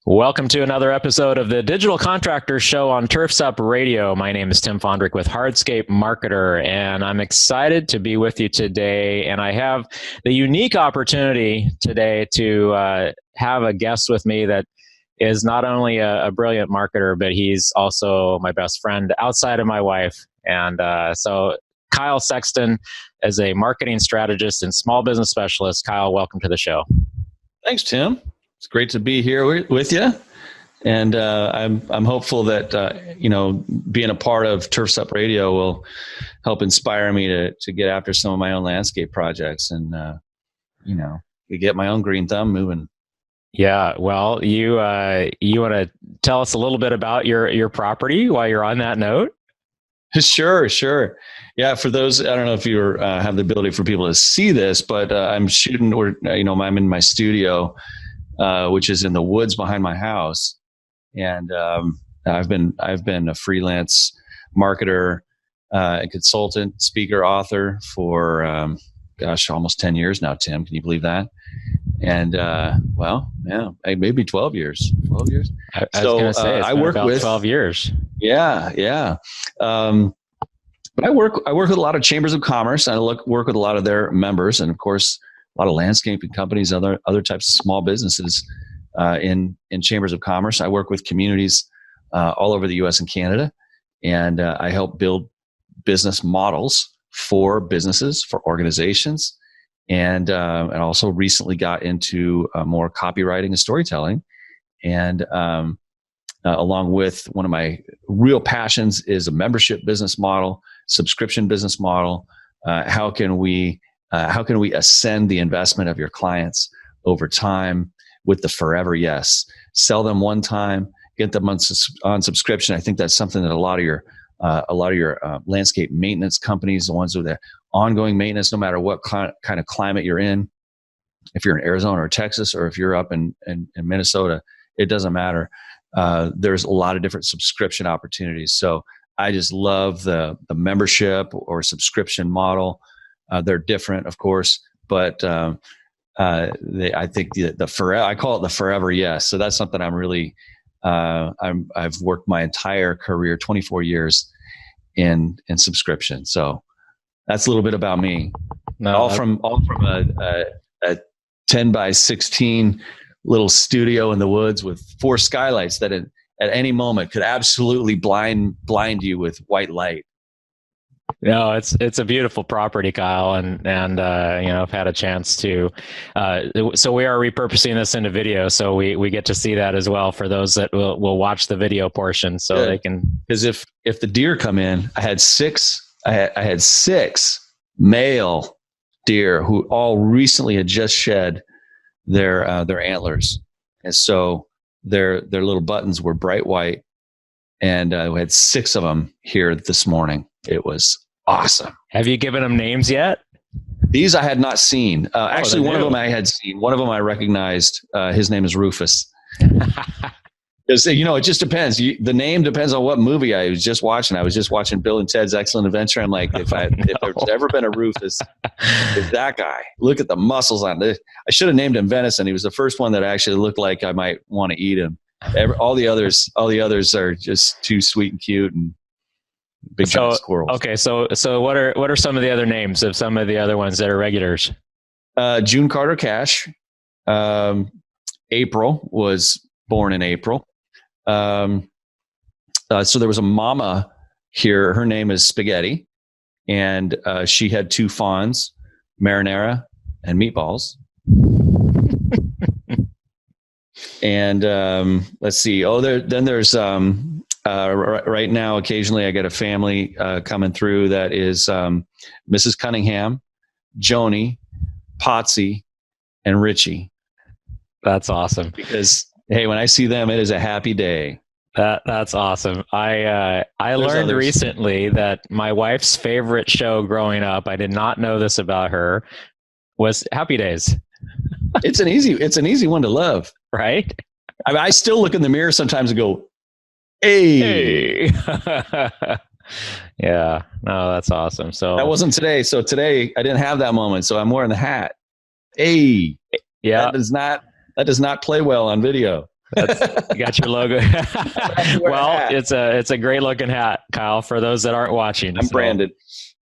Welcome to another episode of the Digital Contractor Show on Turfs Up Radio. My name is Tim Fondrick with Hardscape Marketer, and I'm excited to be with you today. And I have the unique opportunity today to have a guest with me that is not only a brilliant marketer, but he's also my best friend outside of my wife. And so Kyle Sexton is a marketing strategist and small business specialist. Kyle, welcome to the show. Thanks, Tim. It's great to be here with you, and I'm hopeful that being a part of Turfs Up Radio will help inspire me to get after some of my own landscape projects and get my own green thumb moving. Yeah, well, you want to tell us a little bit about your property while you're on that note? Sure. Yeah, for those, I don't know if you have the ability for people to see this, but I'm shooting, I'm in my studio. Which is in the woods behind my house, and I've been a freelance marketer, and consultant, speaker, author for almost 10 years now. Tim, can you believe that? And maybe 12 years. 12 years. I was going to say I work with 12 years. Yeah. But I work with a lot of chambers of commerce. I work with a lot of their members, and of course, a lot of landscaping companies, other types of small businesses in chambers of commerce. I work with communities all over the U.S. and Canada, and I help build business models for businesses, for organizations, and also recently got into more copywriting and storytelling. And along with one of my real passions is a membership business model, subscription business model. How can we ascend the investment of your clients over time with the forever yes? Sell them one time, get them on subscription. I think that's something that a lot of your landscape maintenance companies, the ones with the ongoing maintenance, no matter what kind of climate you're in, if you're in Arizona or Texas, or if you're up in Minnesota, it doesn't matter. There's a lot of different subscription opportunities. So I just love the membership or subscription model. They're different, of course, but I think the forever, I call it the forever yes. So that's something I'm really, I've worked my entire career, 24 years in subscription. So that's a little bit about me. All from a 10 by 16 little studio in the woods with 4 skylights that at any moment could absolutely blind you with white light. No, it's a beautiful property, Kyle, and I've had a chance to. So we are repurposing this into video, so we get to see that as well for those that will watch the video portion, so Good. They can. Because if the deer come in, I had six male deer who all recently had just shed their antlers, and so their little buttons were bright white, and we had 6 of them here this morning. It was awesome. Have you given them names yet? These I had not seen. Actually, one of them I had seen. One of them I recognized. His name is Rufus. Because it just depends. The name depends on what movie I was just watching. I was just watching Bill and Ted's Excellent Adventure. I'm like, if there's ever been a Rufus, it's that guy. Look at the muscles on it. I should have named him Venison. He was the first one that actually looked like I might want to eat him. All the others are just too sweet and cute and big giant squirrels. Okay, so what are some of the other names of some of the other ones that are regulars? June Carter Cash. April was born in April. So there was a mama here. Her name is Spaghetti, and she had 2 fawns, Marinara and Meatballs. And let's see. There's right now, occasionally I get a family coming through that is Mrs. Cunningham, Joni, Potsy, and Richie. That's awesome. Because hey, when I see them, it is a happy day. That's awesome. I learned recently that my wife's favorite show growing up, I did not know this about her, was Happy Days. It's an easy one to love, right? I mean, I still look in the mirror sometimes and go, "Hey." Yeah, no, that's awesome. So that wasn't today. So today I didn't have that moment. So I'm wearing the hat. Hey, yeah, that does not play well on video. You got your logo. Well, it's a great looking hat, Kyle, for those that aren't watching. I'm branded.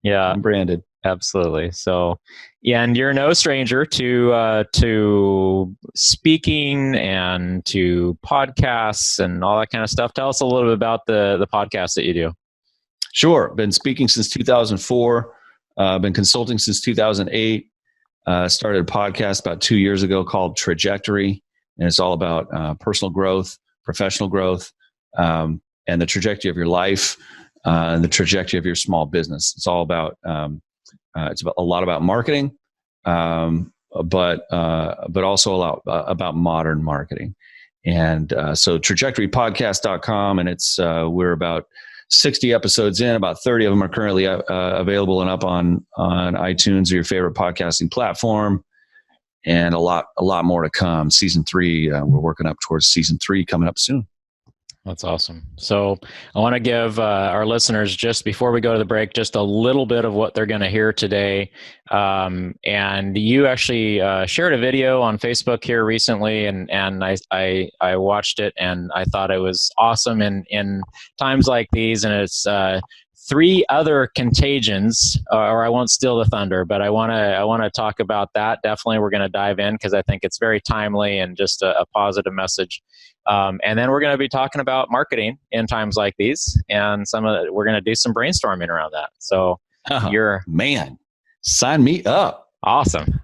Yeah, I'm branded. Absolutely. So, yeah, and you're no stranger to speaking and to podcasts and all that kind of stuff. Tell us a little bit about the podcast that you do. Sure. Been speaking since 2004. Been consulting since 2008. Started a podcast about 2 years ago called Trajectory, and it's all about personal growth, professional growth, and the trajectory of your life, and the trajectory of your small business. It's all about a lot about marketing, but also a lot about modern marketing. And so trajectorypodcast.com, and it's we're about 60 episodes in. About 30 of them are currently available and up on iTunes or your favorite podcasting platform, and a lot more to come. Season 3, we're working up towards season 3 coming up soon. That's awesome. So I want to give our listeners, just before we go to the break, just a little bit of what they're going to hear today. And you actually shared a video on Facebook here recently, and I watched it, and I thought it was awesome in times like these. And it's 3 other contagions, or I won't steal the thunder, but I want to talk about that. Definitely, we're going to dive in because I think it's very timely and just a positive message. And then we're going to be talking about marketing in times like these, and we're going to do some brainstorming around that. So sign me up. Awesome.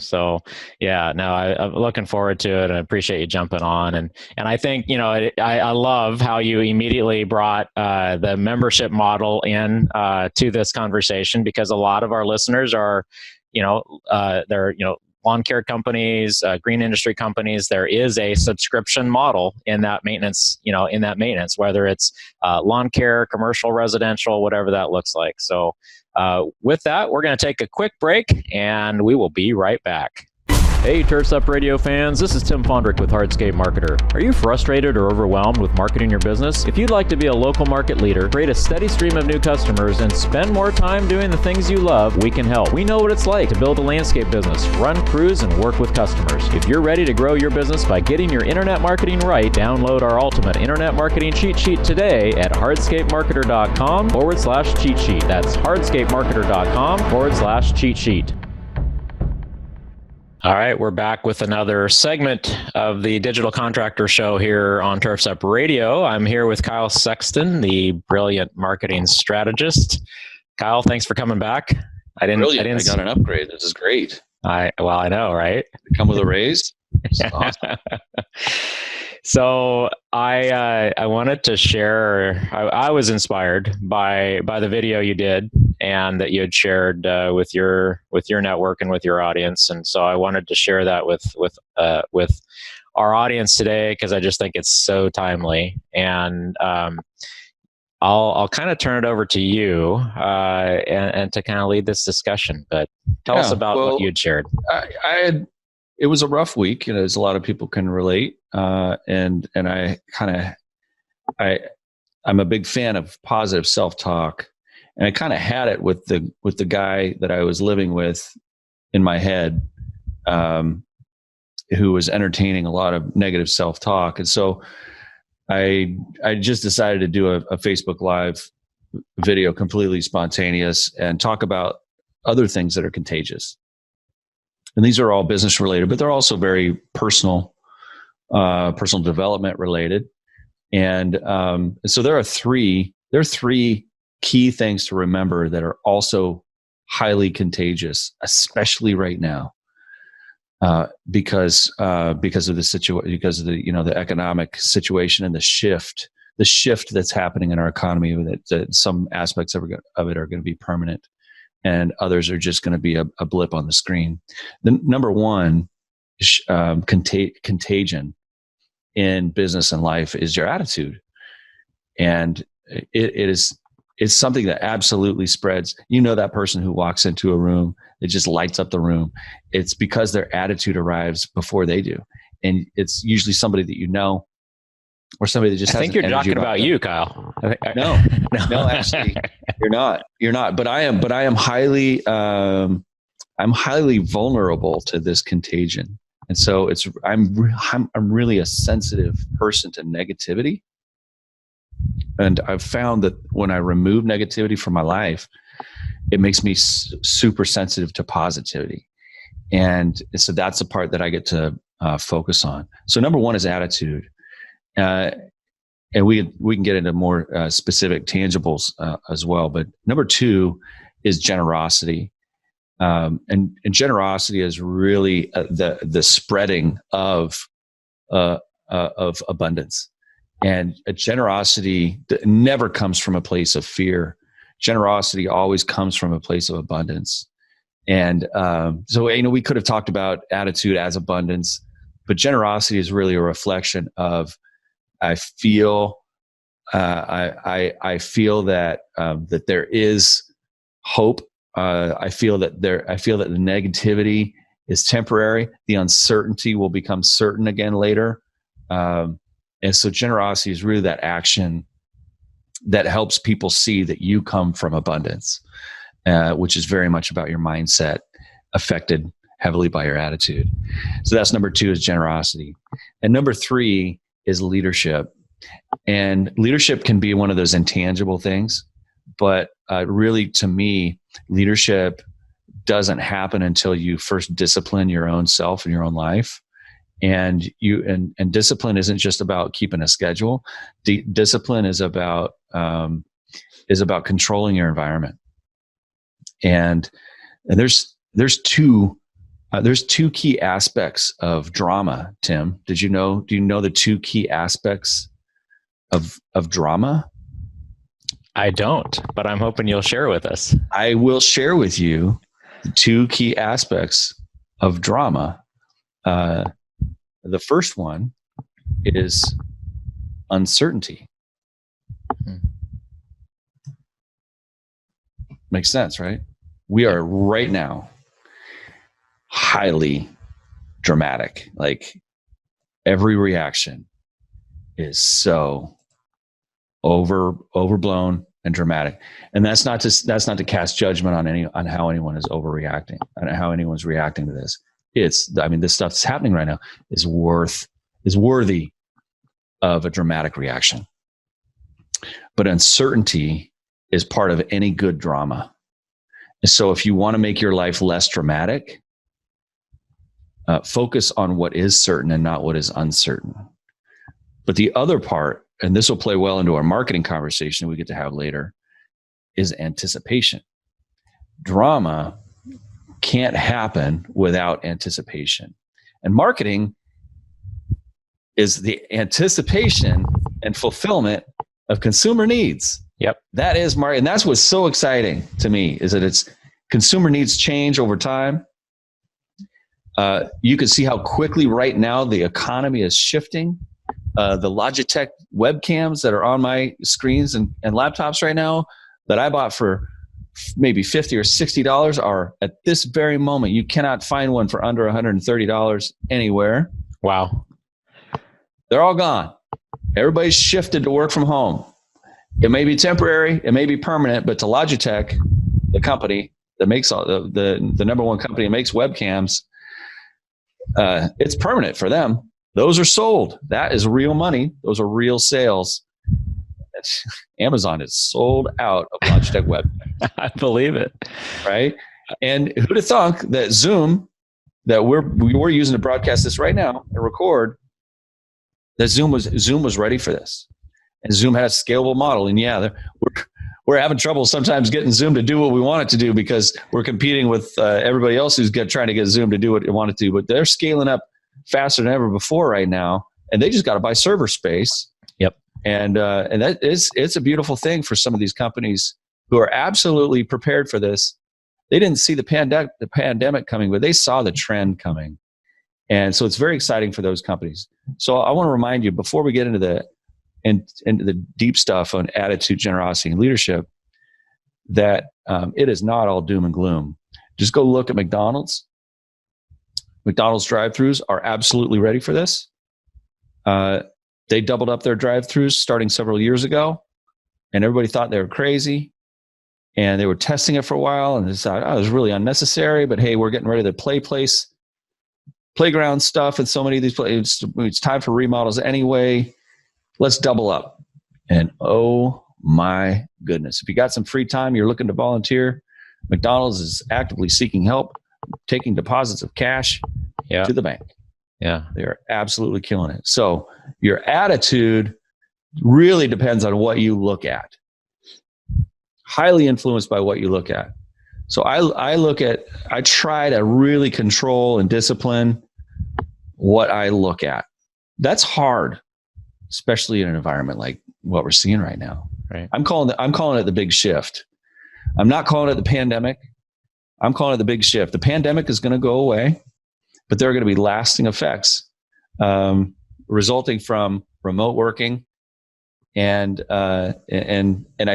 So yeah, no, I'm looking forward to it, and I appreciate you jumping on. And I think, I love how you immediately brought the membership model in to this conversation, because a lot of our listeners are, they're, lawn care companies, green industry companies. There is a subscription model in that maintenance, whether it's lawn care, commercial, residential, whatever that looks like. So with that, we're going to take a quick break, and we will be right back. Hey, Turfs Up Radio fans, this is Tim Fondrick with Hardscape Marketer. Are you frustrated or overwhelmed with marketing your business? If you'd like to be a local market leader, create a steady stream of new customers, and spend more time doing the things you love, we can help. We know what it's like to build a landscape business, run crews, and work with customers. If you're ready to grow your business by getting your internet marketing right, download our ultimate internet marketing cheat sheet today at hardscapemarketer.com/cheat sheet. That's hardscapemarketer.com/cheat sheet. All right, we're back with another segment of the Digital Contractor Show here on Turfs Up Radio. I'm here with Kyle Sexton, the brilliant marketing strategist. Kyle, thanks for coming back. I got an upgrade. This is great. I know, right? Come with a raise. Awesome. So I wanted to share. I was inspired by the video you did and that you had shared with your network and with your audience, and so I wanted to share that with our audience today, because I just think it's so timely. And I'll kind of turn it over to you and to kind of lead this discussion. But tell us about what you'd shared. It was a rough week, as a lot of people can relate. And I'm a big fan of positive self-talk, and I kind of had it with the guy that I was living with in my head, who was entertaining a lot of negative self-talk. And so I just decided to do a Facebook Live video, completely spontaneous, and talk about other things that are contagious. And these are all business related, but they're also very personal development related. And so there are three key things to remember that are also highly contagious, especially right now, because of the situation, because of the economic situation and the shift that's happening in our economy. That some aspects of it are going to be permanent, and others are just going to be a blip on the screen. The number one contagion in business and life is your attitude, and it's something that absolutely spreads. That person who walks into a room, it just lights up the room. It's because their attitude arrives before they do, and it's usually somebody that or somebody that just. I think you're talking about you, Kyle. No, actually, you're not. You're not. But I am highly. I'm highly vulnerable to this contagion. And so I'm really a sensitive person to negativity. And I've found that when I remove negativity from my life, it makes me super sensitive to positivity. And so that's the part that I get to focus on. So number one is attitude. And we can get into more specific tangibles as well. But number two is generosity. And generosity is really the spreading of abundance. And generosity never comes from a place of fear. Generosity always comes from a place of abundance. And so we could have talked about attitude as abundance, but generosity is really a reflection of I feel that that there is hope. I feel that the negativity is temporary. The uncertainty will become certain again later. And so generosity is really that action that helps people see that you come from abundance, which is very much about your mindset, affected heavily by your attitude. So that's number two, is generosity. And number three is leadership. And leadership can be one of those intangible things, but really, to me, leadership doesn't happen until you first discipline your own self and your own life. And discipline isn't just about keeping a schedule. Discipline is about controlling your environment. And there's two key aspects of drama. Tim, do you know the two key aspects of drama? I don't, but I'm hoping you'll share with us. I will share with you the two key aspects of drama. The first one is uncertainty. Makes sense, right? We are right now highly dramatic. Like, every reaction is so overblown and dramatic. And that's not to cast judgment on how anyone is overreacting, on how anyone's reacting to this. This stuff that's happening right now is worthy of a dramatic reaction. But uncertainty is part of any good drama. And so if you want to make your life less dramatic, focus on what is certain and not what is uncertain. But the other part, and this will play well into our marketing conversation we get to have later, is anticipation. Drama can't happen without anticipation. And marketing is the anticipation and fulfillment of consumer needs. Yep. That is marketing. And that's what's so exciting to me, is that it's consumer needs change over time. You can see how quickly right now the economy is shifting. The Logitech webcams that are on my screens and laptops right now that I bought for maybe $50 or $60 are, at this very moment, you cannot find one for under $130 anywhere. Wow. They're all gone. Everybody's shifted to work from home. It may be temporary, it may be permanent, but to Logitech, the company that makes all the number one company that makes webcams, it's permanent for them. Those are sold. That is real money. Those are real sales. Amazon is sold out of Logitech webcams. I believe it. Right? And who'd have thunk that Zoom, that we were using to broadcast this right now and record, that Zoom was ready for this. And Zoom had a scalable model. And yeah, we're having trouble sometimes getting Zoom to do what we want it to do, because we're competing with everybody else who's trying to get Zoom to do what they want it to do. But they're scaling up faster than ever before right now, and they just got to buy server space. Yep. And it's a beautiful thing for some of these companies who are absolutely prepared for this. They didn't see the pandemic coming, but they saw the trend coming. And so it's very exciting for those companies. So I want to remind you, before we get into the deep stuff on attitude, generosity, and leadership, that it is not all doom and gloom. Just go look at McDonald's. McDonald's drive-thrus are absolutely ready for this. They doubled up their drive-thrus starting several years ago, and everybody thought they were crazy. And they were testing it for a while, and they decided, it was really unnecessary. But hey, we're getting ready to play playground stuff in so many of these places. It's time for remodels anyway. Let's double up. And oh my goodness, if you got some free time, you're looking to volunteer, McDonald's is actively seeking help, taking deposits of cash to the bank. Yeah. They are absolutely killing it. So your attitude really depends on what you look at. Highly influenced by what you look at. So I try to really control and discipline what I look at. That's hard, especially in an environment like what we're seeing right now. Right. I'm calling it the big shift. I'm not calling it the pandemic. I'm calling it the big shift. The pandemic is going to go away, but there are going to be lasting effects resulting from remote working. And I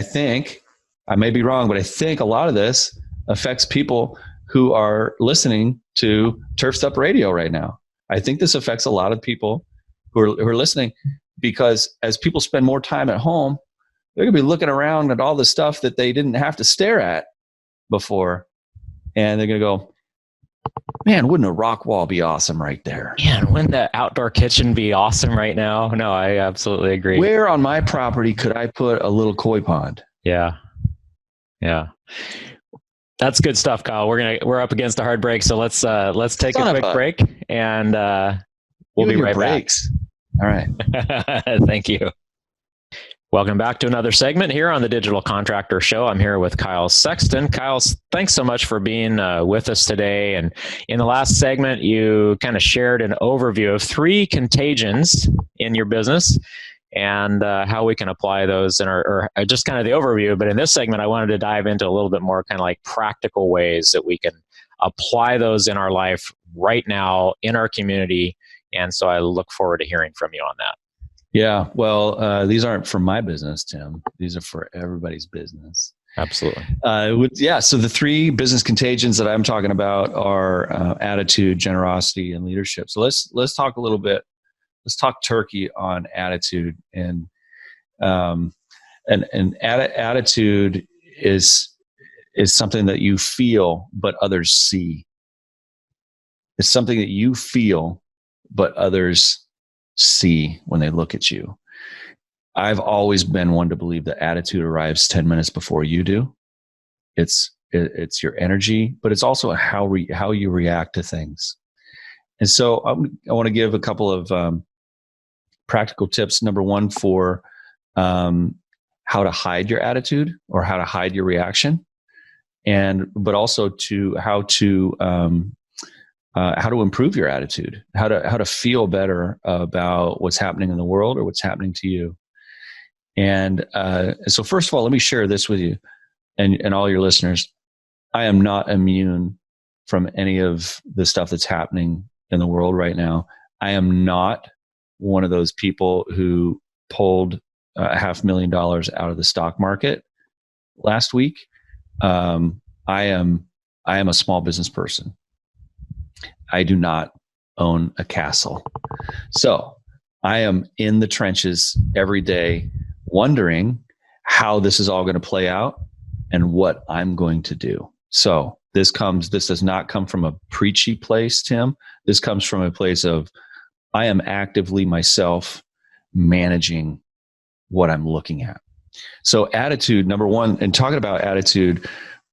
think, I may be wrong, but I think a lot of this affects people who are listening to Turfs Up Radio right now. I think this affects a lot of people who are listening, because as people spend more time at home, they're going to be looking around at all the stuff that they didn't have to stare at before. And they're going to go, man, wouldn't a rock wall be awesome right there? Man, wouldn't the outdoor kitchen be awesome right now? No, I absolutely agree. Where on my property could I put a little koi pond? Yeah. Yeah. That's good stuff, Kyle. We're up against a hard break. So let's take a quick break, and we'll be right back. All right. Thank you. Welcome back to another segment here on the Digital Contractor Show. I'm here with Kyle Sexton. Kyle, thanks so much for being with us today. And in the last segment, you kind of shared an overview of 3 contagions in your business and how we can apply those in or just kind of the overview. But in this segment, I wanted to dive into a little bit more kind of like practical ways that we can apply those in our life right now in our community. And so I look forward to hearing from you on that. Yeah, well, these aren't for my business, Tim. These are for everybody's business. Absolutely. So the 3 business contagions that I'm talking about are attitude, generosity, and leadership. So let's talk a little bit. Let's talk turkey on attitude, and attitude is something that you feel but others see. It's something that you feel but others see when they look at you. I've always been one to believe that attitude arrives 10 minutes before you do. It's your energy, but it's also how you react to things. And so I want to give a couple of practical tips. Number 1 for how to hide your attitude or how to hide your reaction, but also to how to improve your attitude, how to feel better about what's happening in the world or what's happening to you. And so first of all, let me share this with you and all your listeners. I am not immune from any of the stuff that's happening in the world right now. I am not one of those people who pulled $500,000 out of the stock market last week. I am a small business person. I do not own a castle. So I am in the trenches every day wondering how this is all going to play out and what I'm going to do. So this does not come from a preachy place, Tim. This comes from a place of I am actively myself managing what I'm looking at. So attitude, number 1, and talking about attitude,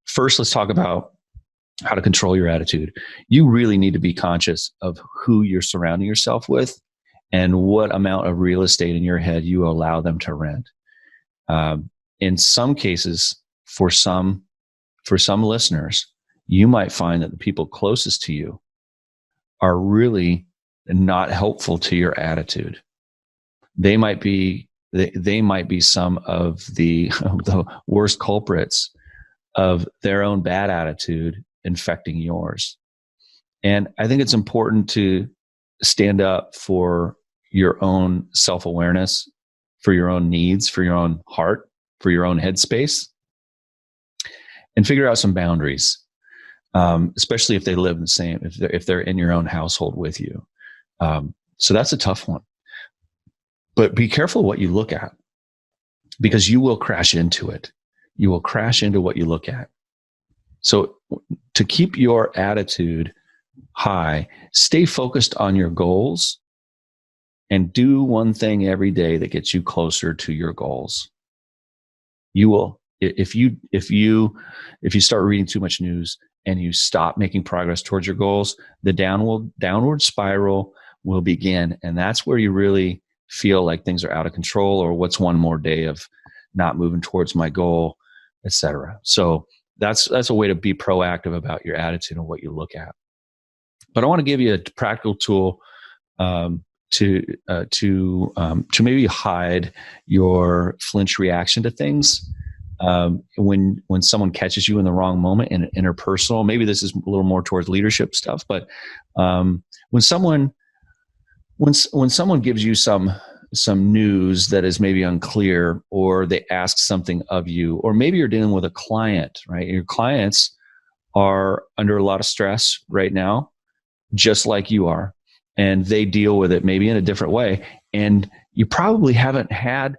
first let's talk about how to control your attitude. You really need to be conscious of who you're surrounding yourself with and what amount of real estate in your head you allow them to rent. In some cases, for some listeners, you might find that the people closest to you are really not helpful to your attitude. They might be some of the worst culprits of their own bad attitude infecting yours. And I think it's important to stand up for your own self-awareness, for your own needs, for your own heart, for your own headspace, and figure out some boundaries, especially if they live in the same, if they're in your own household with you. So that's a tough one. But be careful what you look at, because you will crash into it. You will crash into what you look at. So to keep your attitude high. Stay focused on your goals and do one thing every day that gets you closer to your goals. You will, if you start reading too much news and you stop making progress towards your goals, the downward spiral will begin. And that's where you really feel like things are out of control, or what's one more day of not moving towards my goal, etc. So that's a way to be proactive about your attitude and what you look at. But I want to give you a practical tool to maybe hide your flinch reaction to things when someone catches you in the wrong moment in interpersonal. Maybe this is a little more towards leadership stuff, but when someone gives you some news that is maybe unclear, or they ask something of you, or maybe you're dealing with a client, right? Your clients are under a lot of stress right now, just like you are, and they deal with it maybe in a different way. And you probably haven't had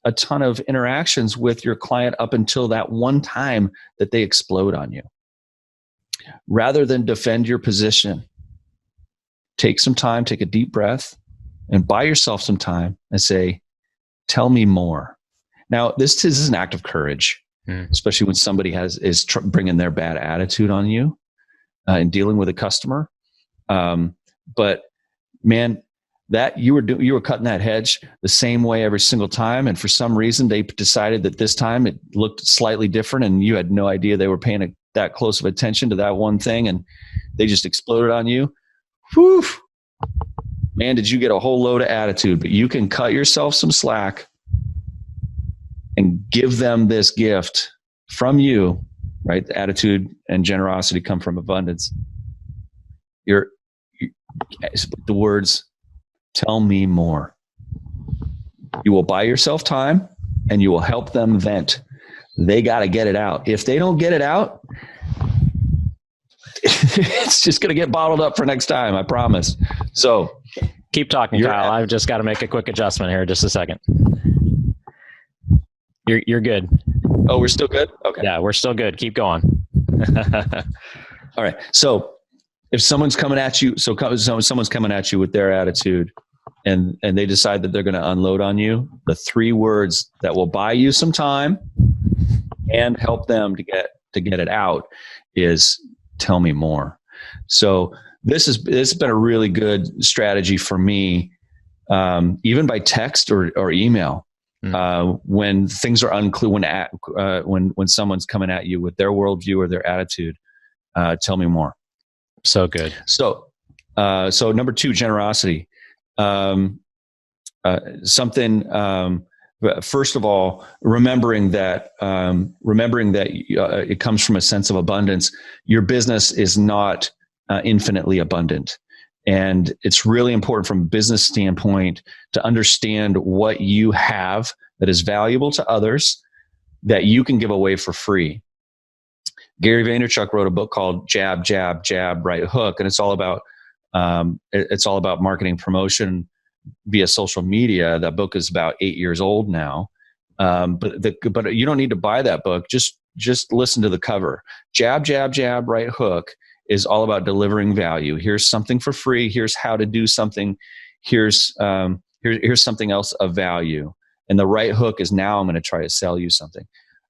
a ton of interactions with your client up until that one time that they explode on you. Rather than defend your position, take some time, take a deep breath, and buy yourself some time and say, tell me more. Now, this is an act of courage, especially when somebody is bringing their bad attitude on you and dealing with a customer. But man, that you were cutting that hedge the same way every single time, and for some reason they decided that this time it looked slightly different, and you had no idea they were paying that close of attention to that one thing, and they just exploded on you. Whew. Man, did you get a whole load of attitude? But you can cut yourself some slack and give them this gift from you, right? The attitude and generosity come from abundance. The words, tell me more. You will buy yourself time and you will help them vent. They got to get it out. If they don't get it out, it's just going to get bottled up for next time, I promise. So keep talking, Kyle. I've just got to make a quick adjustment here. Just a second. You're good. Oh, we're still good? Okay. Yeah, we're still good. Keep going. All right. So if someone's coming at you, someone's coming at you with their attitude, and they decide that they're going to unload on you, the 3 words that will buy you some time and help them to get it out is, tell me more. So this has been a really good strategy for me, even by text or email. When things are unclear, when someone's coming at you with their worldview or their attitude, tell me more. So good. So number 2, generosity. First of all, remembering that it comes from a sense of abundance. Your business is not infinitely abundant. And it's really important from a business standpoint to understand what you have that is valuable to others that you can give away for free. Gary Vaynerchuk wrote a book called Jab, Jab, Jab, Right Hook, and it's all about marketing promotion via social media. That book is about 8 years old now, but you don't need to buy that book. Just listen to the cover. Jab, Jab, Jab, Right Hook is all about delivering value. Here's something for free. Here's how to do something. Here's something else of value. And the right hook is, now I'm going to try to sell you something.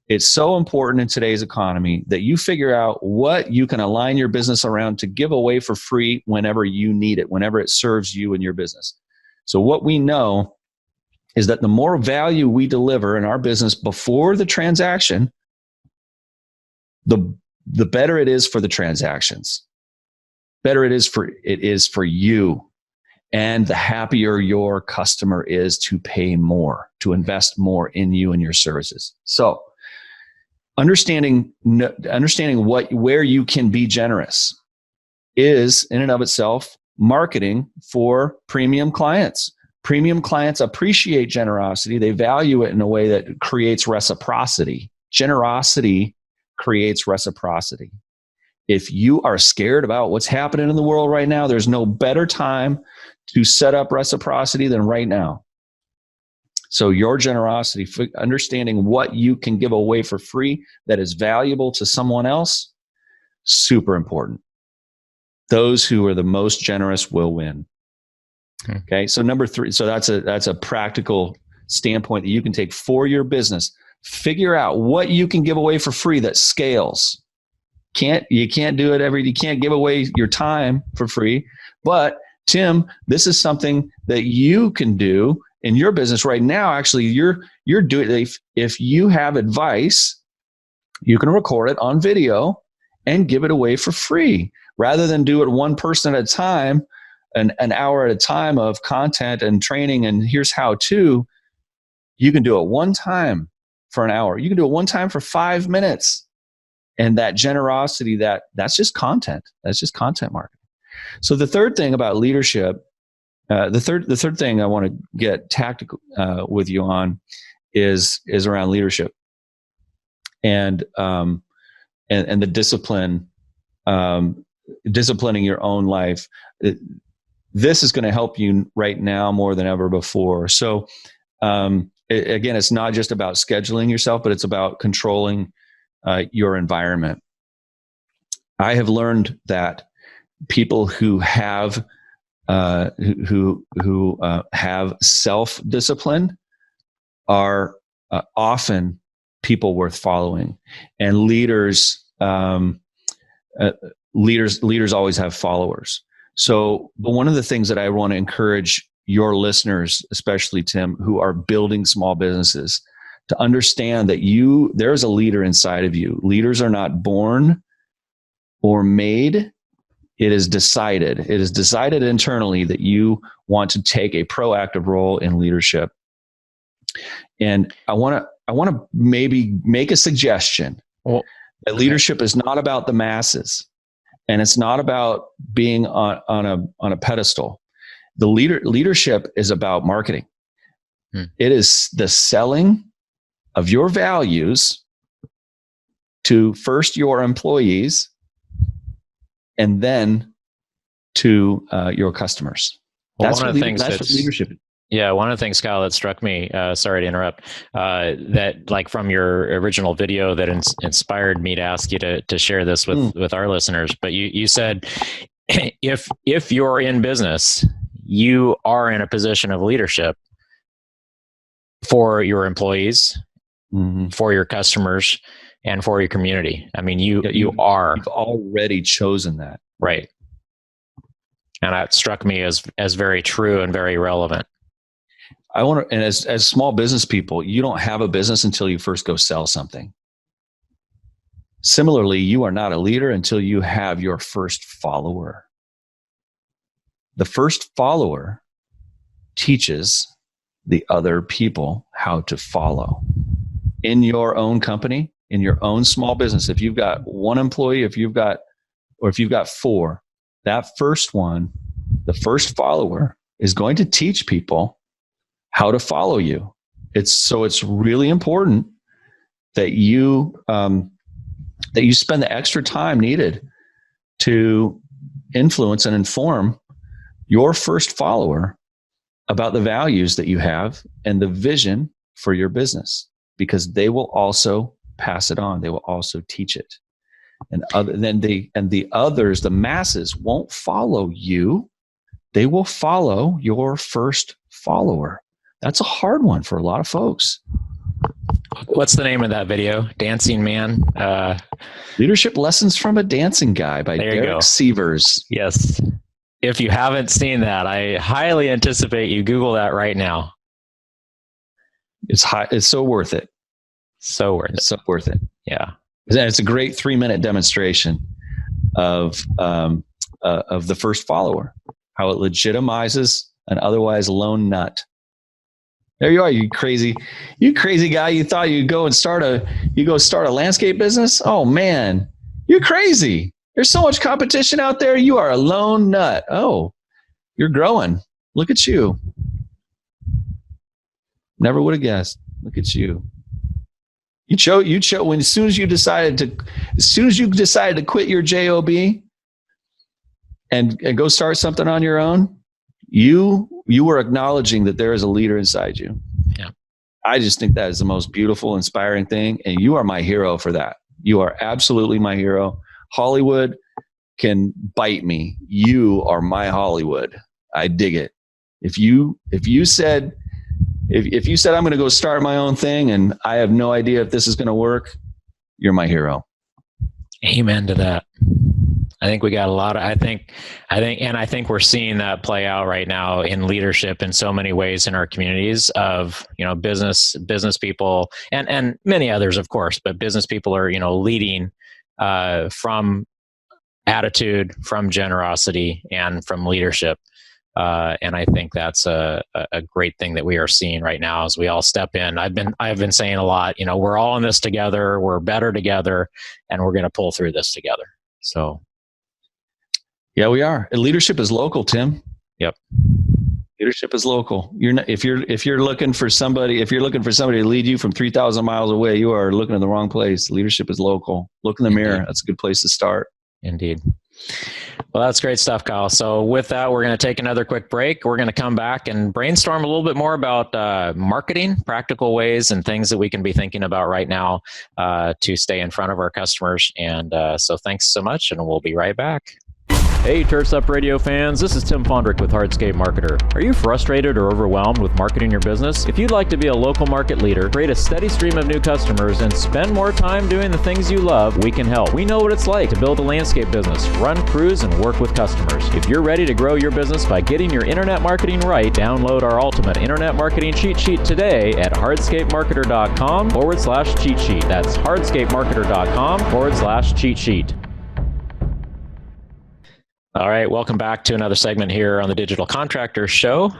It's so important in today's economy that you figure out what you can align your business around to give away for free whenever you need it, whenever it serves you and your business. So what we know is that the more value we deliver in our business before the transaction, the better it is for the transactions. Better it is for you. And the happier your customer is to pay more, to invest more in you and your services. So understanding where you can be generous is in and of itself marketing for premium clients. Premium clients appreciate generosity. They value it in a way that creates reciprocity. Generosity creates reciprocity. If you are scared about what's happening in the world right now, there's no better time to set up reciprocity than right now. So your generosity, understanding what you can give away for free that is valuable to someone else, super important. those who are the most generous will win. Okay. So number 3, so that's a practical standpoint that you can take for your business. Figure out what you can give away for free that scales. You can't do it you can't give away your time for free. But Tim, this is something that you can do in your business right now. Actually, you're doing, if you have advice, you can record it on video and give it away for free rather than do it one person at a time, an hour at a time of content and training. And here's how to. You can do it one time for an hour. You can do it one time for 5 minutes. And that generosity, that's just content. That's just content marketing. So the third thing about leadership, the third thing I want to get tactical with you on is around leadership and the discipline, disciplining your own life. This is going to help you right now more than ever before. So again, it's not just about scheduling yourself, but it's about controlling your environment. I have learned that people who have have self-discipline are often people worth following, and leaders always have followers. So, but one of the things that I want to encourage your listeners, especially Tim, who are building small businesses, to understand that there's a leader inside of you. Leaders are not born or made. It is decided. It is decided internally that you want to take a proactive role in leadership. And I want to maybe make a suggestion that leadership is not about the masses, and it's not about being on a pedestal. The leadership is about marketing. It is the selling of your values to first your employees and then to your customers. Well, that's what leadership is. Yeah, one of the things, Kyle, that struck me, sorry to interrupt, that like from your original video that inspired me to ask you to share this with our listeners. But you said, if you're in business, you are in a position of leadership for your employees, for your customers, and for your community. I mean, you've already chosen that. Right. And that struck me as very true and very relevant. And as small business people, you don't have a business until you first go sell something. Similarly, you are not a leader until you have your first follower. The first follower teaches the other people how to follow. In your own company, in your own small business, if you've got one employee, if you've got 4, that first one, the first follower, is going to teach people how to follow you. It's really important that you spend the extra time needed to influence and inform your first follower about the values that you have and the vision for your business, because they will also pass it on. They will also teach it. And the others, the masses, won't follow you. They will follow your first follower. That's a hard one for a lot of folks. What's the name of that video? Dancing Man? Leadership Lessons from a Dancing Guy by Derek Sievers. Yes. If you haven't seen that, I highly anticipate you Google that right now. It's so worth it. So worth it. It's so worth it. Yeah. It's a great 3-minute demonstration of the first follower, how it legitimizes an otherwise lone nut. There you are, you crazy guy. You thought you'd go start a landscape business? Oh man, you're crazy. There's so much competition out there. You are a lone nut. Oh, you're growing. Look at you. Never would have guessed. Look at you. You chose when as soon as you decided to quit your job and go start something on your own, you were acknowledging that there is a leader inside you. Yeah. I just think that is the most beautiful, inspiring thing. And you are my hero for that. You are absolutely my hero. Hollywood can bite me, you are my Hollywood. I dig it. If you said I'm going to go start my own thing and I have no idea if this is going to work, you're my hero. Amen to that. I think we got a lot of, I think we're seeing that play out right now in leadership in so many ways in our communities of, business people and many others, of course, but business people are, leading from attitude, from generosity, and from leadership. And I think that's a great thing that we are seeing right now as we all step in. I've been saying a lot, we're all in this together, we're better together, and we're going to pull through this together. So. Yeah, we are. Leadership is local, Tim. Yep. Leadership is local. You're not, if you're looking for somebody to lead you from 3,000 miles away, you are looking in the wrong place. Leadership is local. Look in the mirror. That's a good place to start. Indeed. Well, that's great stuff, Kyle. So with that, we're going to take another quick break. We're going to come back and brainstorm a little bit more about marketing, practical ways and things that we can be thinking about right now to stay in front of our customers. And so thanks so much, and we'll be right back. Hey, Turfs Up Radio fans, this is Tim Fondrick with Hardscape Marketer. Are you frustrated or overwhelmed with marketing your business? If you'd like to be a local market leader, create a steady stream of new customers, and spend more time doing the things you love, we can help. We know what it's like to build a landscape business, run crews, and work with customers. If you're ready to grow your business by getting your internet marketing right, download our ultimate internet marketing cheat sheet today at hardscapemarketer.com/cheat sheet. That's hardscapemarketer.com/cheat sheet. All right, welcome back to another segment here on the Digital Contractor Show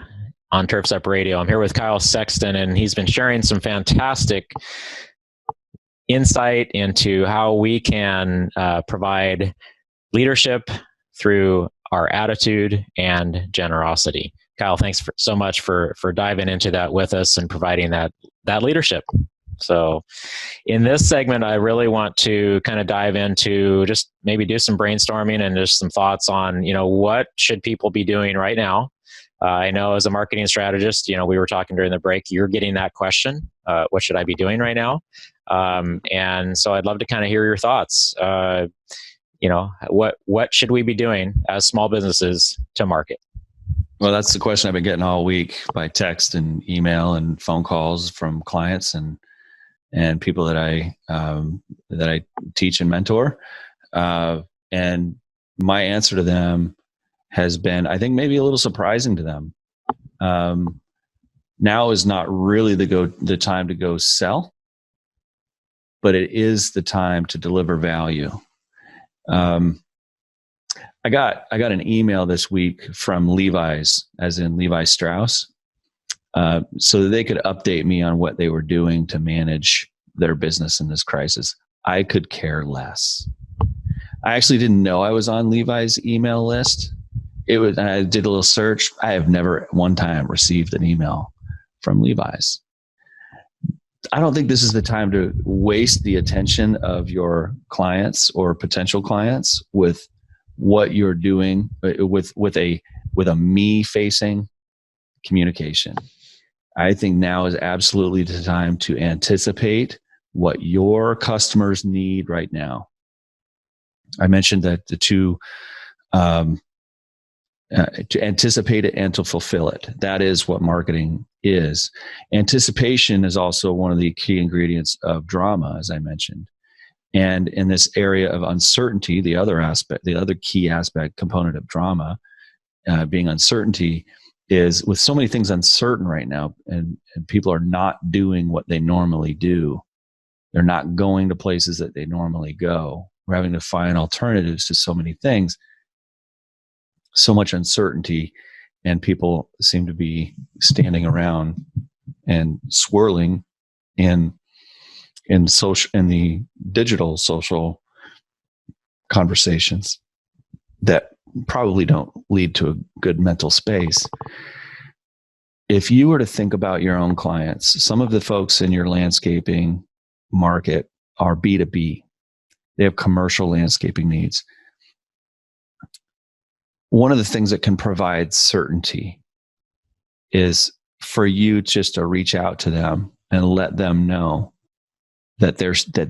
on Turfs Up Radio. I'm here with Kyle Sexton, and he's been sharing some fantastic insight into how we can provide leadership through our attitude and generosity. Kyle, thanks so much for diving into that with us and providing that leadership. So in this segment, I really want to kind of dive into just maybe do some brainstorming and just some thoughts on, what should people be doing right now? I know as a marketing strategist, we were talking during the break, you're getting that question, what should I be doing right now? And so I'd love to kind of hear your thoughts. What should we be doing as small businesses to market? Well, that's the question I've been getting all week by text and email and phone calls from clients and people that I teach and mentor, and my answer to them has been, I think, maybe a little surprising to them. Now is not really the time to go sell, but it is the time to deliver value. I got an email this week from Levi's, as in Levi Strauss, so that they could update me on what they were doing to manage their business in this crisis. I could care less. I actually didn't know I was on Levi's email list. I did a little search. I have never one time received an email from Levi's. I don't think this is the time to waste the attention of your clients or potential clients with what you're doing with a me-facing communication. I think now is absolutely the time to anticipate what your customers need right now. I mentioned that the two, to anticipate it and to fulfill it. That is what marketing is. Anticipation is also one of the key ingredients of drama, as I mentioned. And in this area of uncertainty, the other key aspect, component of drama, being uncertainty, is with so many things uncertain right now, and people are not doing what they normally do. They're not going to places that they normally go. We're having to find alternatives to so many things. So much uncertainty, and people seem to be standing around and swirling in the digital social conversations that probably don't lead to a good mental space. If you were to think about your own clients, some of the folks in your landscaping market are B2B. They have commercial landscaping needs. One of the things that can provide certainty is for you just to reach out to them and let them know that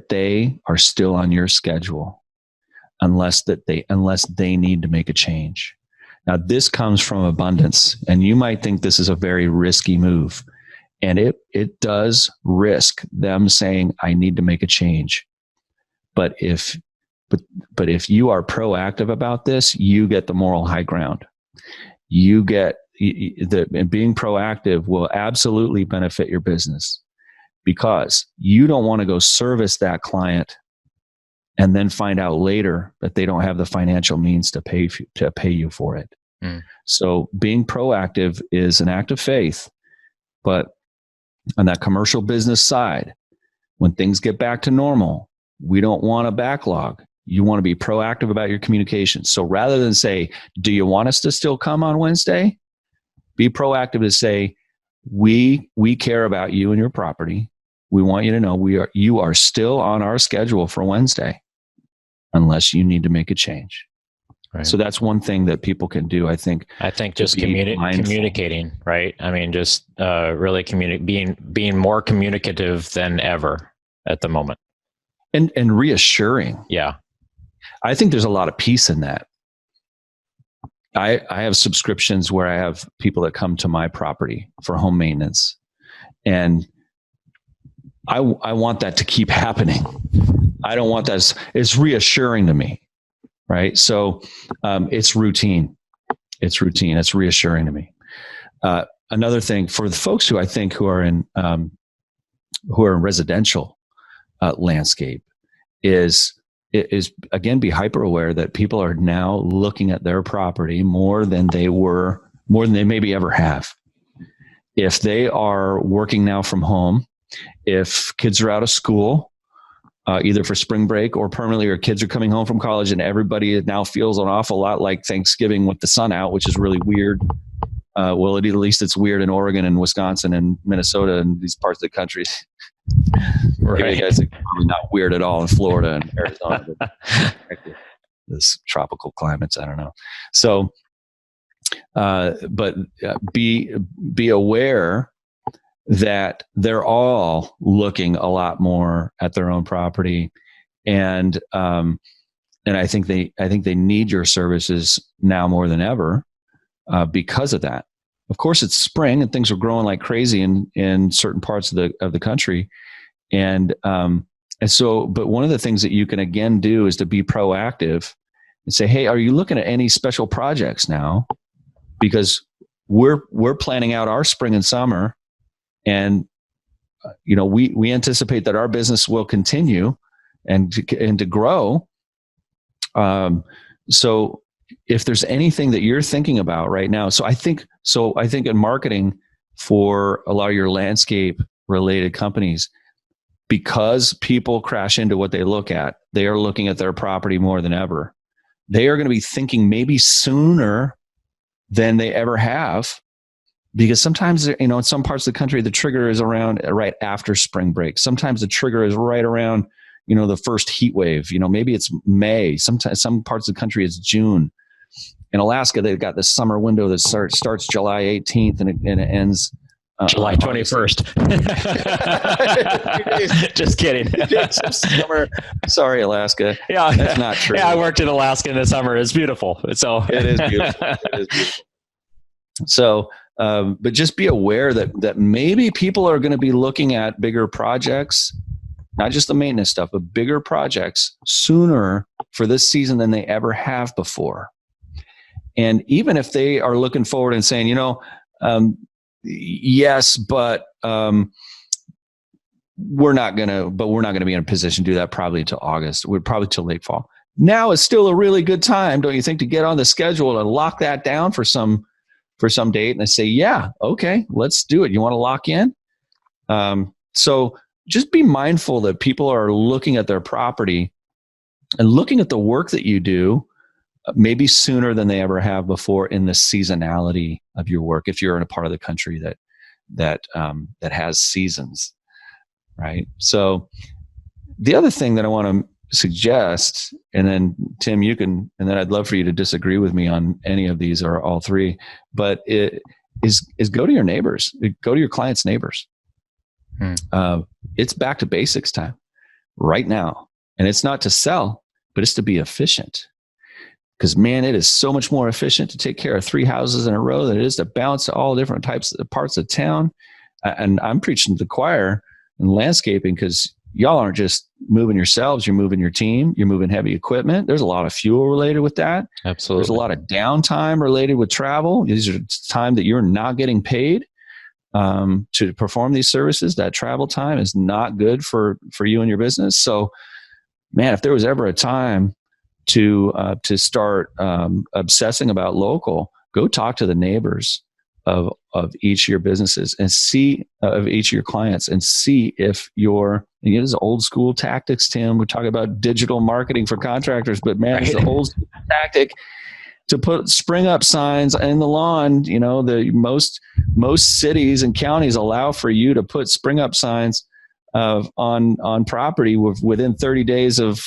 they are still on your schedule. unless they need to make a change. Now, this comes from abundance, and you might think this is a very risky move, and it does risk them saying, I need to make a change. But if you are proactive about this, you get the moral high ground. You get and being proactive will absolutely benefit your business, because you don't want to go service that client and then find out later that they don't have the financial means to pay you for it. So being proactive is an act of faith, but on that commercial business side, when things get back to normal, we don't want a backlog. You want to be proactive about your communication. So rather than say, do you want us to still come on Wednesday? Be proactive to say, we care about you and your property. We want you to know you are still on our schedule for Wednesday, unless you need to make a change. Right. So that's one thing that people can do. I think just communicating, right? I mean, just really being more communicative than ever at the moment, and reassuring. Yeah, I think there's a lot of peace in that. I have subscriptions where I have people that come to my property for home maintenance, and I want that to keep happening. I don't want that. It's reassuring to me, right? So it's routine. It's routine. It's reassuring to me. Another thing for the folks who I think who are in residential landscape is again, be hyper aware that people are now looking at their property more than they maybe ever have. If they are working now from home, if kids are out of school, either for spring break or permanently, or kids are coming home from college, and everybody now feels an awful lot like Thanksgiving with the sun out, which is really weird. Well, at least it's weird in Oregon and Wisconsin and Minnesota and these parts of the country. Right. Guys, it's probably not weird at all in Florida and Arizona. This tropical climates, I don't know. So, but be aware that they're all looking a lot more at their own property, and I think they need your services now more than ever because of that. Of course, it's spring and things are growing like crazy in certain parts of the country, and so. But one of the things that you can again do is to be proactive and say, "Hey, are you looking at any special projects now? Because we're planning out our spring and summer." And, we anticipate that our business will continue and to grow. So if there's anything that you're thinking about right now, I think in marketing for a lot of your landscape related companies, because people crash into what they look at, they are looking at their property more than ever. They are going to be thinking maybe sooner than they ever have. Because sometimes, in some parts of the country, the trigger is around right after spring break. Sometimes the trigger is right around, the first heat wave. Maybe it's May. Sometimes some parts of the country it's June. In Alaska, they've got this summer window that starts July 18th and it ends July 21st. Just kidding. Summer. Sorry, Alaska. Yeah, that's not true. Yeah, I worked in Alaska in the summer. It's beautiful. So it is beautiful. It is beautiful. So. But just be aware that maybe people are going to be looking at bigger projects, not just the maintenance stuff, but bigger projects sooner for this season than they ever have before. And even if they are looking forward and saying, yes, but we're not going to be in a position to do that probably until August. We're probably till late fall. Now is still a really good time, don't you think, to get on the schedule and lock that down for some date, and I say, yeah, okay, let's do it. You want to lock in? So just be mindful that people are looking at their property and looking at the work that you do maybe sooner than they ever have before in the seasonality of your work. If you're in a part of the country that has seasons, right? So the other thing that I want to suggest, and then Tim, you can, and then I'd love for you to disagree with me on any of these or all three, but it is go to your neighbors, go to your clients' neighbors. It's back to basics time right now. And it's not to sell, but it's to be efficient. Because, man, it is so much more efficient to take care of 3 houses in a row than it is to bounce to all different types of parts of town. And I'm preaching to the choir in landscaping, because y'all aren't just moving yourselves, you're moving your team, you're moving heavy equipment. There's a lot of fuel related with that. Absolutely. There's a lot of downtime related with travel. These are time that you're not getting paid to perform these services. That travel time is not good for you and your business. So, man, if there was ever a time to start obsessing about local, go talk to the neighbors of each of your businesses and see of each of your clients, and see if this is old school tactics, Tim. We're talking about digital marketing for contractors, but man, right. It's the old school tactic to put spring up signs in the lawn. The most cities and counties allow for you to put spring up signs on property within 30 days of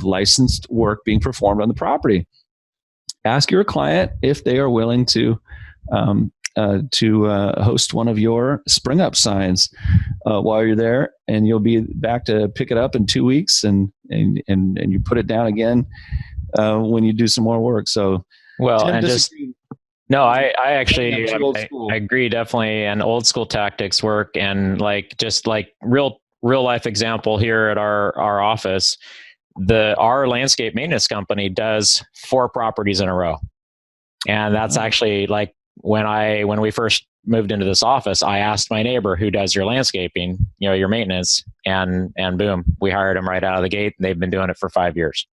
licensed work being performed on the property. Ask your client if they are willing to host one of your spring up signs while you're there, and you'll be back to pick it up in 2 weeks, and you put it down again when you do some more work. So, well, and no, I actually I agree definitely. And old school tactics work, and just real life example here at our office. Our landscape maintenance company does 4 properties in a row. And that's actually when we first moved into this office, I asked my neighbor who does your landscaping, your maintenance, and boom, we hired him right out of the gate. And they've been doing it for 5 years.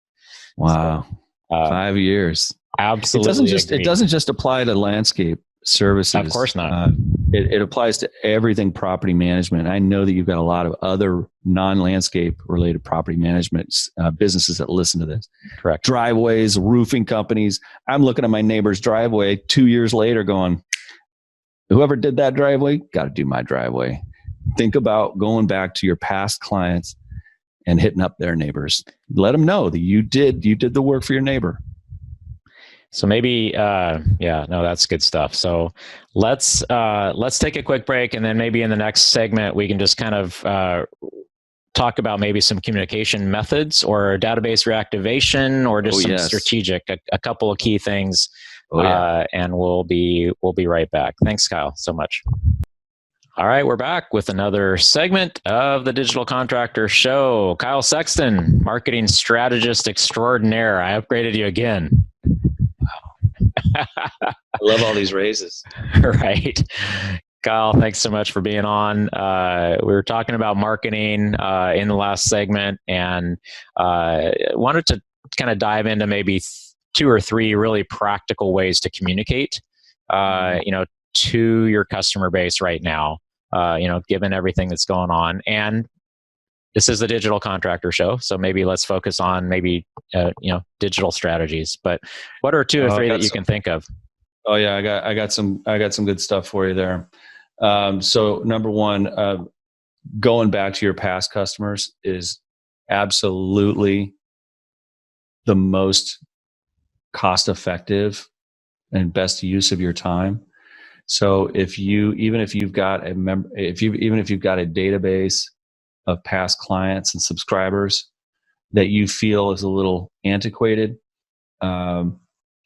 Wow. So, 5 years. Absolutely. It doesn't just apply to landscape services. Of course not. It applies to everything property management. I know that you've got a lot of other non-landscape related property management businesses that listen to this. Correct. Driveways, roofing companies. I'm looking at my neighbor's driveway 2 years later going, whoever did that driveway, got to do my driveway. Think about going back to your past clients and hitting up their neighbors. Let them know that you did the work for your neighbor. So maybe, that's good stuff. So let's take a quick break, and then maybe in the next segment we can just kind of talk about maybe some communication methods or database reactivation, or just strategic, a couple of key things. And we'll be right back. Thanks, Kyle, so much. All right, we're back with another segment of the Digital Contractor Show. Kyle Sexton, marketing strategist extraordinaire. I upgraded you again. I love all these raises. Right. Kyle, thanks so much for being on. We were talking about marketing in the last segment, and wanted to kind of dive into maybe 2 or 3 really practical ways to communicate, to your customer base right now, given everything that's going on. And this is the Digital Contractor Show, so maybe let's focus on digital strategies. But what are 2 or 3 that you can think of? Oh yeah, I got some good stuff for you there. So number 1, going back to your past customers is absolutely the most cost-effective and best use of your time. So even if you've got a database of past clients and subscribers that you feel is a little antiquated,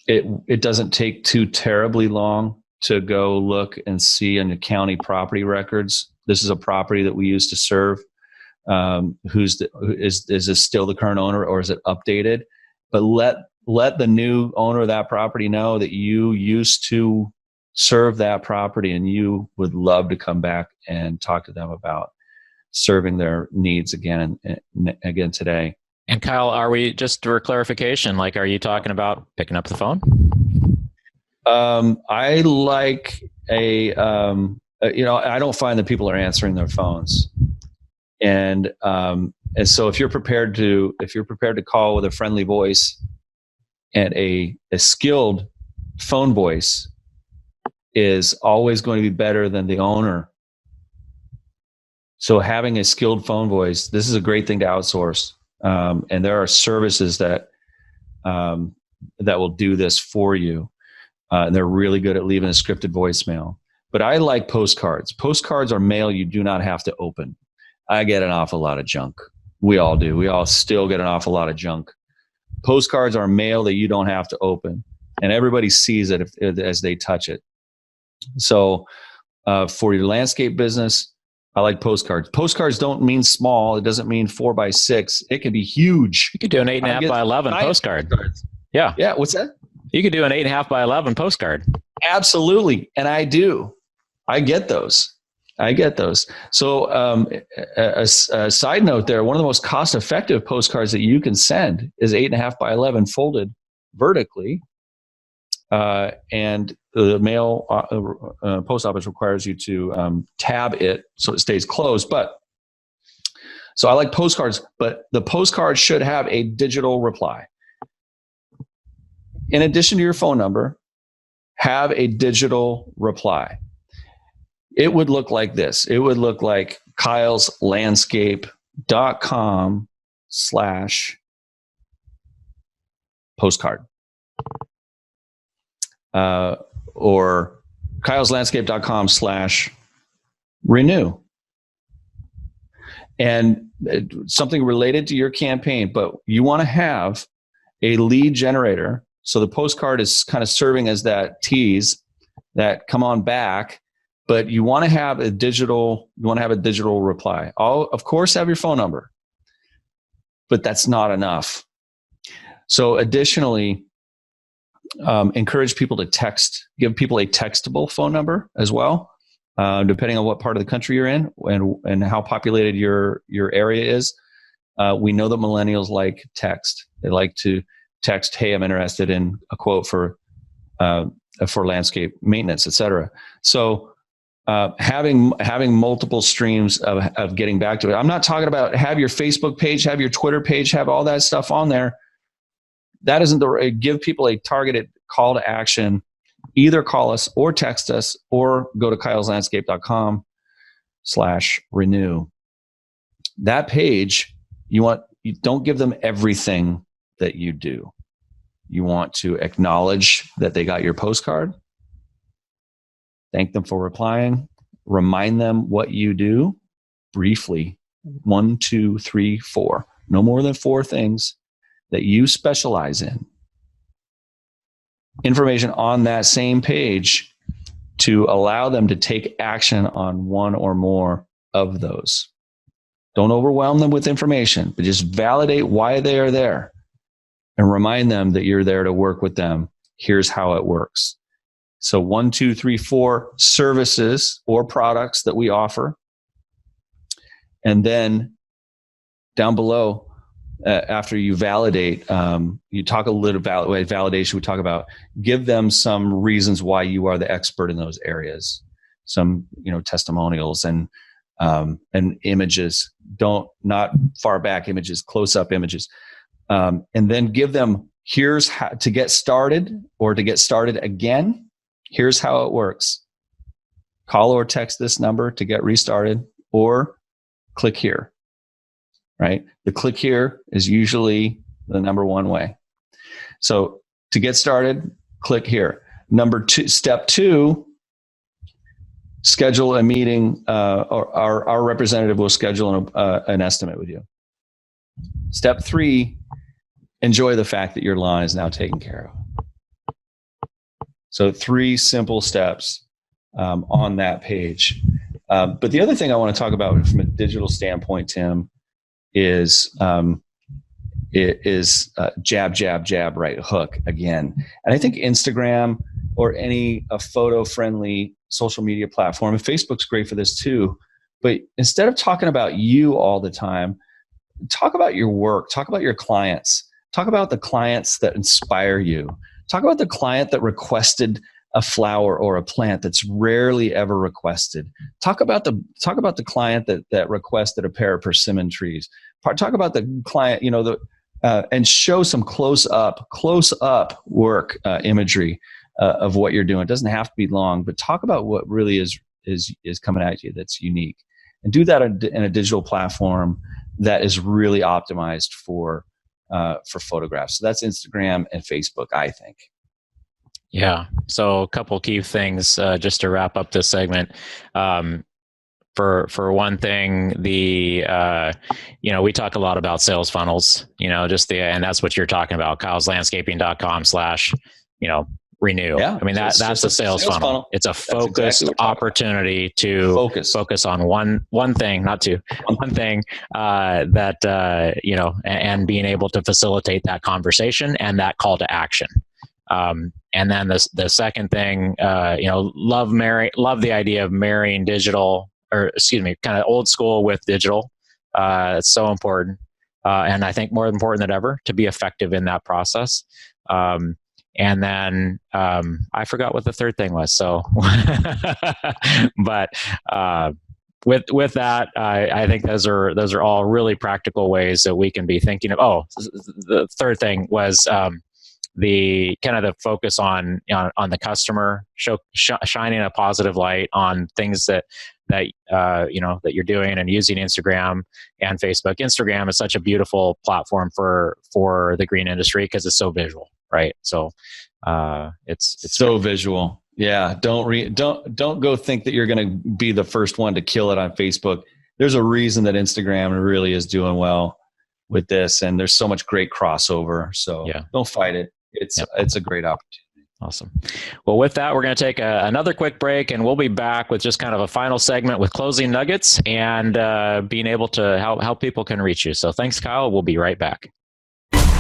it doesn't take too terribly long to go look and see in the county property records. This is a property that we used to serve. Is this still the current owner, or is it updated? But let the new owner of that property know that you used to serve that property, and you would love to come back and talk to them about serving their needs again today. And Kyle, are we, just for clarification, are you talking about picking up the phone? I like I don't find that people are answering their phones, and so if you're prepared to call with a friendly voice and a skilled phone voice is always going to be better than the owner. So having a skilled phone voice, this is a great thing to outsource. And there are services that will do this for you. And they're really good at leaving a scripted voicemail. But I like postcards. Postcards are mail you do not have to open. I get an awful lot of junk We all do. We all still get an awful lot of junk. Postcards are mail that you don't have to open, and everybody sees it as they touch it. So for your landscape business, I like postcards. Postcards don't mean small. It doesn't mean 4x6. It can be huge. You could do an 8.5 by 11 postcard. Postcards. Yeah. Yeah. What's that? You could do an 8.5 by 11 postcard. Absolutely. And I do. I get those. So a side note there, one of the most cost-effective postcards that you can send is 8.5 by 11 folded vertically. And the mail post office requires you to tab it so it stays closed. So I like postcards, but the postcard should have a digital reply. In addition to your phone number, have a digital reply. It would look like this. It would look like kyleslandscape.com/postcard. Or kyleslandscape.com/renew. And something related to your campaign, but you want to have a lead generator. So the postcard is kind of serving as that tease that come on back, but you want to have a digital reply. Of course, have your phone number, but that's not enough. So additionally, encourage people to text, give people a textable phone number as well, depending on what part of the country you're in and how populated your area is. We know that millennials like text. They like to text, "Hey, I'm interested in a quote for landscape maintenance," etc. So having multiple streams of getting back to it. I'm not talking about have your Facebook page, have your Twitter page, have all that stuff on there. That isn't give people a targeted call to action. Either call us or text us or go to kyleslandscape.com/renew. That page, you don't give them everything that you do. You want to acknowledge that they got your postcard, thank them for replying, remind them what you do briefly. 1, 2, 3, 4. No more than 4 things that you specialize in. Information on that same page to allow them to take action on one or more of those. Don't overwhelm them with information, but just validate why they are there and remind them that you're there to work with them. Here's how it works. So 1, 2, 3, 4 services or products that we offer. And then down below, after you validate, you talk a little about validation. We talk about give them some reasons why you are the expert in those areas. Some testimonials and images. Not far back images, close up images, and then give them here's how to get started or to get started again. Here's how it works. Call or text this number to get restarted, or click here. Right? The click here is usually the number one way. So to get started, click here. Step 2, schedule a meeting, or our representative will schedule an estimate with you. Step 3, enjoy the fact that your lawn is now taken care of. So 3 simple steps on that page. But the other thing I want to talk about from a digital standpoint, Tim, is jab, jab, jab, right hook again. And I think Instagram or any photo-friendly social media platform, and Facebook's great for this too, but instead of talking about you all the time, talk about your work, talk about your clients, talk about the clients that inspire you, talk about the client that requested a flower or a plant that's rarely ever requested. Talk about the client that requested a pair of persimmon trees. Talk about the client, and show some close up work imagery of what you're doing. It doesn't have to be long, but talk about what really is coming at you that's unique, and do that in a digital platform that is really optimized for photographs. So that's Instagram and Facebook, I think. Yeah. So a couple key things just to wrap up this segment. for one thing, we talk a lot about sales funnels, and that's what you're talking about, kyleslandscaping.com/renew. Yeah. I mean, that's a sales funnel. It's a focused opportunity to focus on one thing, not two, one thing, and being able to facilitate that conversation and that call to action. And then the second thing, love the idea of marrying digital, kind of old school with digital. It's so important. And I think more important than ever to be effective in that process. And then I forgot what the third thing was. So, but with that, I think those are all really practical ways that we can be thinking of. Oh, the third thing was the kind of the focus on the customer, shining a positive light on things that you're doing, and using Instagram and Facebook. Instagram is such a beautiful platform for the green industry because it's so visual, right? So it's so visual. Yeah. Don't go think that you're going to be the first one to kill it on Facebook. There's a reason that Instagram really is doing well with this, and there's so much great crossover. So Don't fight it. It's a great opportunity. Awesome. Well, with that, we're going to take another quick break, and we'll be back with just kind of a final segment with closing nuggets and being able to how people can reach you. So thanks, Kyle. We'll be right back.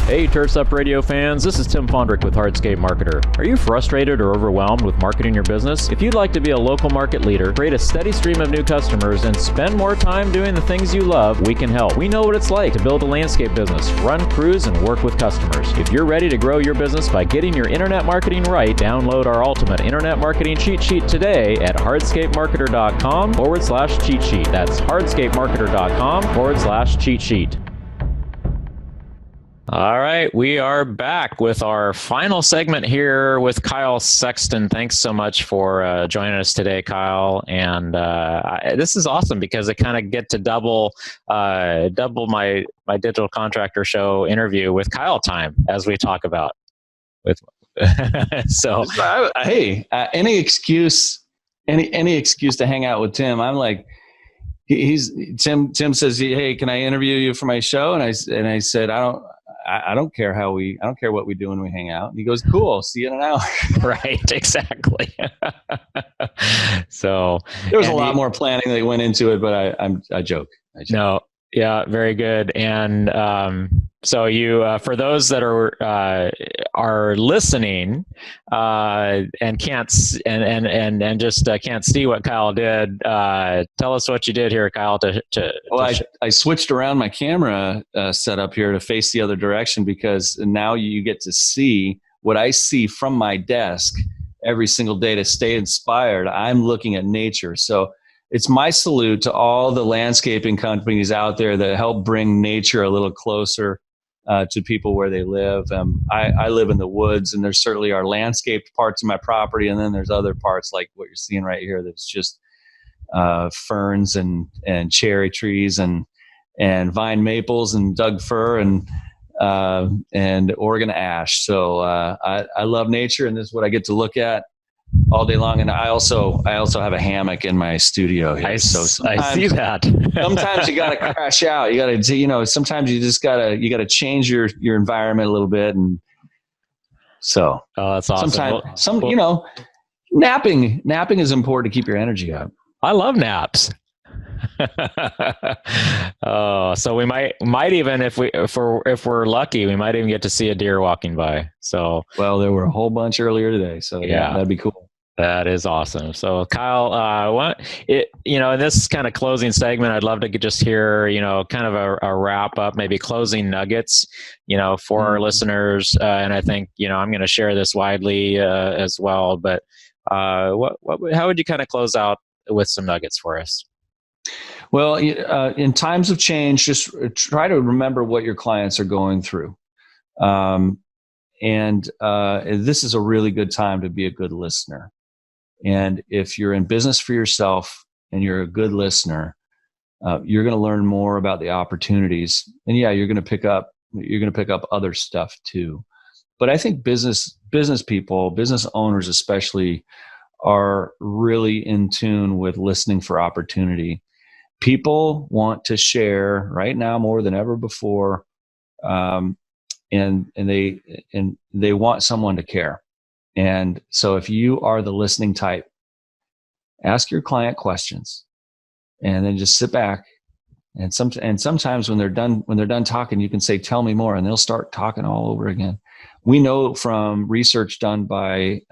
Hey, Turfs Up Radio fans, this is Tim Fondrick with Hardscape Marketer. Are you frustrated or overwhelmed with marketing your business? If you'd like to be a local market leader, create a steady stream of new customers, and spend more time doing the things you love, we can help. We know what it's like to build a landscape business, run crews, and work with customers. If you're ready to grow your business by getting your internet marketing right, download our ultimate internet marketing cheat sheet today at hardscapemarketer.com/cheat sheet. That's hardscapemarketer.com/cheat sheet. All right, we are back with our final segment here with Kyle Sexton. Thanks so much for joining us today, Kyle. And this is awesome because I kind of get to double my Digital Contractor show interview with Kyle time as we talk about with. So hey, any excuse to hang out with Tim. I'm like, Tim says, hey, can I interview you for my show? And I said, I don't care what we do when we hang out. And he goes, cool. See you in an hour. Right. Exactly. So there was a lot more planning that went into it, but I joke. No. Yeah. Very good. And, so you, for those that are listening, and can't just can't see what Kyle did, tell us what you did here, Kyle. I switched around my camera setup here to face the other direction because now you get to see what I see from my desk every single day to stay inspired. I'm looking at nature. So it's my salute to all the landscaping companies out there that help bring nature a little closer to people where they live. I live in the woods, and there's certainly our landscaped parts of my property, and then there's other parts like what you're seeing right here that's just ferns and cherry trees and vine maples and Doug fir and Oregon ash. So I love nature, and this is what I get to look at all day long. And I also have a hammock in my studio here. I see that. Sometimes you got to crash out. You got to, sometimes you just got to change your environment a little bit. And so, that's awesome. Napping is important to keep your energy up. I love naps. Oh, so we might even if we're lucky, we might even get to see a deer walking by. So, well, there were a whole bunch earlier today. So yeah, that'd be cool. That is awesome. So Kyle, in this kind of closing segment, I'd love to just hear, kind of a wrap up, maybe closing nuggets, for our listeners. And I think, I'm going to share this widely as well. But how would you kind of close out with some nuggets for us? Well, in times of change, just try to remember what your clients are going through. And this is a really good time to be a good listener. And if you're in business for yourself and you're a good listener, you're going to learn more about the opportunities. And you're going to pick up other stuff too. But I think business people, business owners especially, are really in tune with listening for opportunity. People want to share right now more than ever before, and they want someone to care. And so if you are the listening type, ask your client questions, and then just sit back. And sometimes when they're done talking, you can say, "Tell me more," and they'll start talking all over again. We know from research done by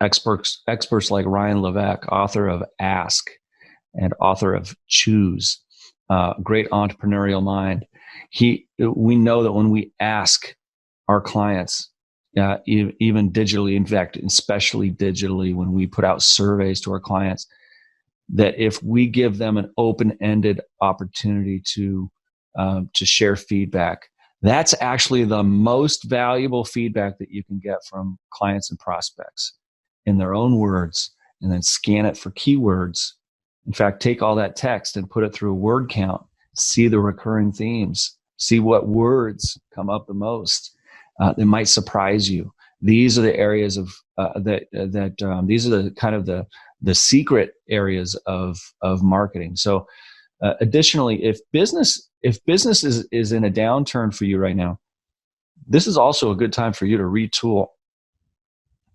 experts like Ryan Levesque, author of Ask and author of Choose, great entrepreneurial mind. We know that when we ask our clients, even digitally, in fact, especially digitally, when we put out surveys to our clients, that if we give them an open-ended opportunity to share feedback, that's actually the most valuable feedback that you can get from clients and prospects in their own words, and then scan it for keywords. In fact, take all that text and put it through a word count, see the recurring themes, see what words come up the most. It might surprise you. These are the areas of these are the kind of the secret areas of marketing. So additionally, if business is in a downturn for you right now, this is also a good time for you to retool.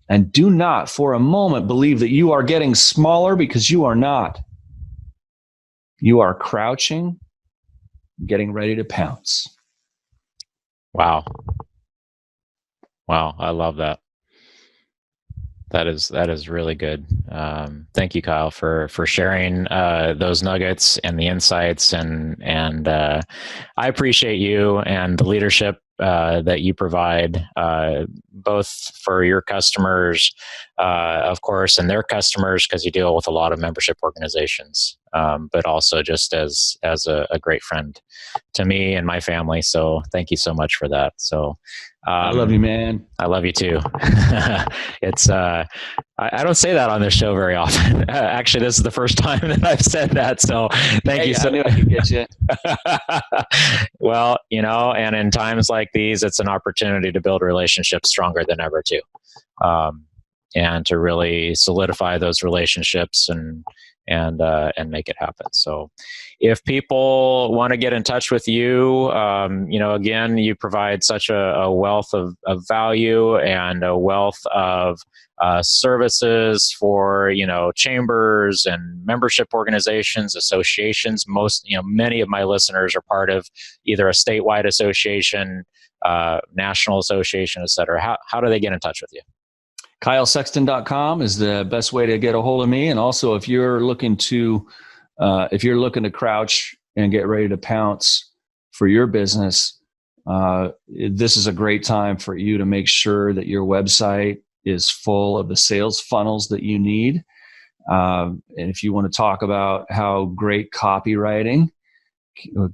And do not for a moment believe that you are getting smaller, because you are not. You are crouching, getting ready to pounce. Wow. I love that. That is really good. Thank you, Kyle, for sharing those nuggets and the insights, and I appreciate you and the leadership that you provide, both for your customers, of course, and their customers, because you deal with a lot of membership organizations, but also just as a great friend to me and my family. So thank you so much for that. So. I love you, man. I love you too. It's I don't say that on this show very often. Actually, this is the first time that I've said that. So thank you. I knew I could get you. Well, and in times like these, it's an opportunity to build relationships stronger than ever too, and to really solidify those relationships and make it happen. So if people want to get in touch with you, again, you provide such a wealth of value and a wealth of services for, chambers and membership organizations, associations. Many of my listeners are part of either a statewide association, national association, et cetera. How do they get in touch with you? KyleSexton.com is the best way to get a hold of me. And also, if you're looking to crouch and get ready to pounce for your business, this is a great time for you to make sure that your website is full of the sales funnels that you need. And if you want to talk about how great copywriting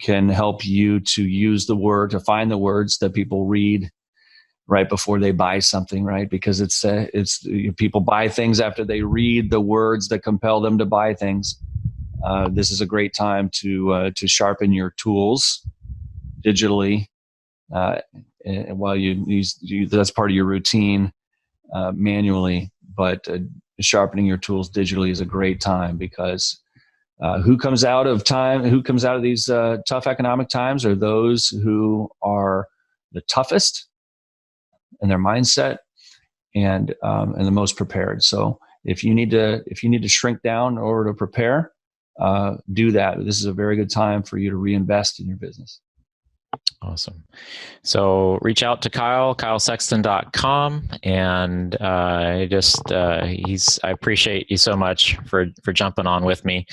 can help you to find the words that people read right before they buy something, right? Because it's people buy things after they read the words that compel them to buy things. This is a great time to sharpen your tools digitally, and while that's part of your routine manually. But sharpening your tools digitally is a great time, because who comes out of these tough economic times are those who are the toughest in their mindset and the most prepared. So if you need to shrink down in order to prepare, do that. This is a very good time for you to reinvest in your business. Awesome. So reach out to Kyle, KyleSexton.com. And I appreciate you so much for jumping on with me.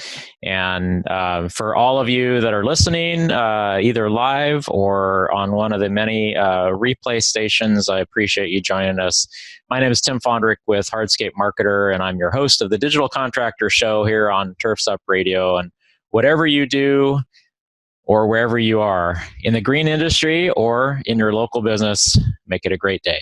And for all of you that are listening, either live or on one of the many replay stations, I appreciate you joining us. My name is Tim Fondrick with Hardscape Marketer, and I'm your host of the Digital Contractor Show here on Turfs Up Radio. And whatever you do, or wherever you are in the green industry or in your local business, make it a great day.